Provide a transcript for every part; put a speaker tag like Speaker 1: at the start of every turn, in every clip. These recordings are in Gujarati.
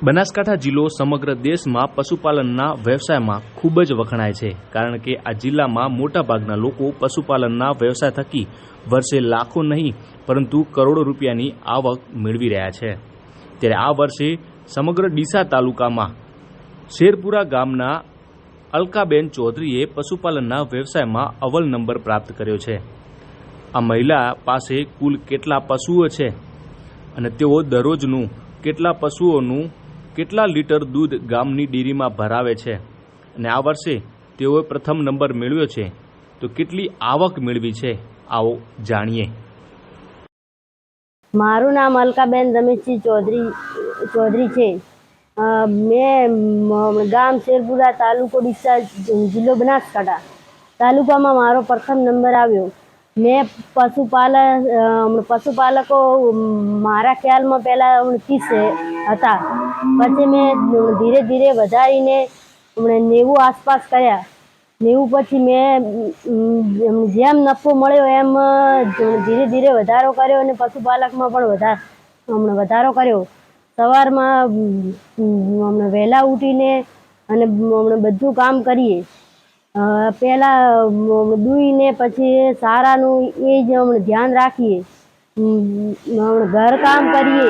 Speaker 1: બનાસકાંઠા જિલ્લો સમગ્ર દેશમાં પશુપાલનના વ્યવસાયમાં ખૂબ જ વખણાય છે, કારણ કે આ જિલ્લામાં મોટાભાગના લોકો પશુપાલનના વ્યવસાય થકી વર્ષે લાખો નહીં પરંતુ કરોડો રૂપિયાની આવક મેળવી રહ્યા છે। ત્યારે આ વર્ષે સમગ્ર ડીસા તાલુકામાં શેરપુરા ગામના અલકાબેન ચૌધરીએ પશુપાલનના વ્યવસાયમાં અવ્વલ નંબર પ્રાપ્ત કર્યો છે। આ મહિલા પાસે કુલ કેટલા પશુઓ છે અને તેઓ દરરોજનું કેટલા પશુઓનું કેટલા લીટર દૂધ ગામની ડેરીમાં ભરાવે છે અને આ વર્ષે તેઓએ પ્રથમ નંબર મેળવ્યો છે, તો કેટલી આવક મેળવી છે આવો જાણીએ।
Speaker 2: મારું નામ અલકાબેન રમેશજી ચૌધરી છે। મેં ગામ શેરપુરા, તાલુકો ડીસા, જિલ્લો બનાસકાંઠા। તાલુકામાં મારો પ્રથમ નંબર આવ્યો। મેં પશુપાલકો મારા ખ્યાલમાં પહેલાં 30 હતા, પછી મેં ધીરે ધીરે વધારીને 90 આસપાસ કર્યા। 90 પછી મેં જેમ નફો મળ્યો એમ ધીરે ધીરે વધારો કર્યો અને પશુપાલકમાં પણ વધારો કર્યો। સવારમાં વહેલા ઉઠીને અને બધું કામ કરીએ। પહેલાં દૂઈને પછી સારાનું એ જ ધ્યાન રાખીએ। ઘરકામ કરીએ,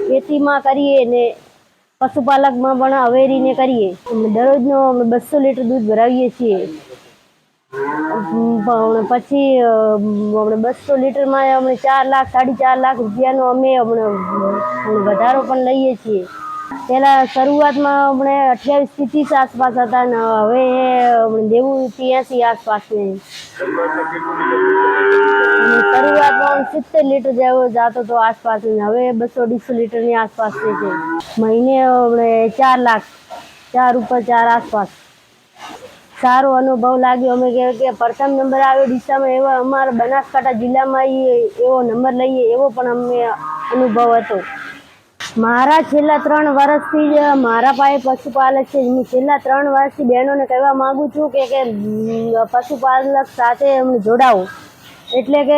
Speaker 2: ખેતીમાં કરીએ ને પશુપાલકમાં પણ અવેરીને કરીએ। દરરોજનો 200 લીટર દૂધ ભરાવીએ છીએ। પછી 200 લીટરમાં 4 લાખ 4.5 લાખ રૂપિયાનો અમે વધારો પણ લઈએ છીએ। પહેલાં શરૂઆતમાં 28 થી 30 આસપાસ હતા ને હવે 90 થી 80 આસપાસ છે। શરૂઆતમાં 70 લીટર જેવો જતો હતો આસપાસ, હવે 200-250 લીટરની આસપાસ છે। મહિને 4 લાખ 4 ઉપર 4 આસપાસ સારો અનુભવ લાગ્યો। અમે કે પ્રથમ નંબર આવ્યો ડીસામાં, એવો અમારા બનાસકાંઠા જિલ્લામાં એવો નંબર લઈએ એવો પણ અમને અનુભવ હતો। મારા છેલ્લા 3 વર્ષથી જ મારા પાસે પશુપાલક છે। હું છેલ્લા 3 વર્ષથી બહેનોને કહેવા માગું છું કે પશુપાલક સાથે જોડાવો। એટલે કે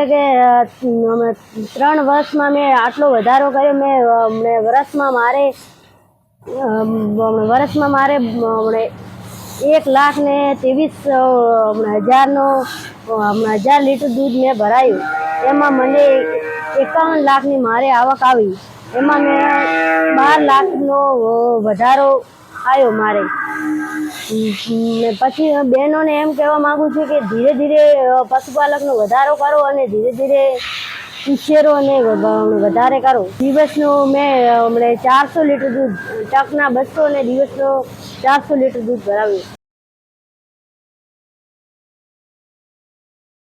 Speaker 2: 3 વર્ષમાં મેં આટલો વધારો કર્યો। મેં વર્ષમાં મારે 1,23,000 લીટર દૂધ મેં ભરાયું। એમાં મને 51 લાખની મારે આવક આવી। એમાં મેં 12 લાખનો વધારો આવ્યો મારે। પછી બહેનોને એમ કહેવા માગું છું કે ધીરે ધીરે પશુપાલકનો વધારો કરો અને ધીરે ધીરે ઉછેરો અને વધારે કરો। દિવસનું મેં 400 લીટર દૂધ, ટકના 200 અને દિવસનો 400 લીટર દૂધ ભરાવ્યું।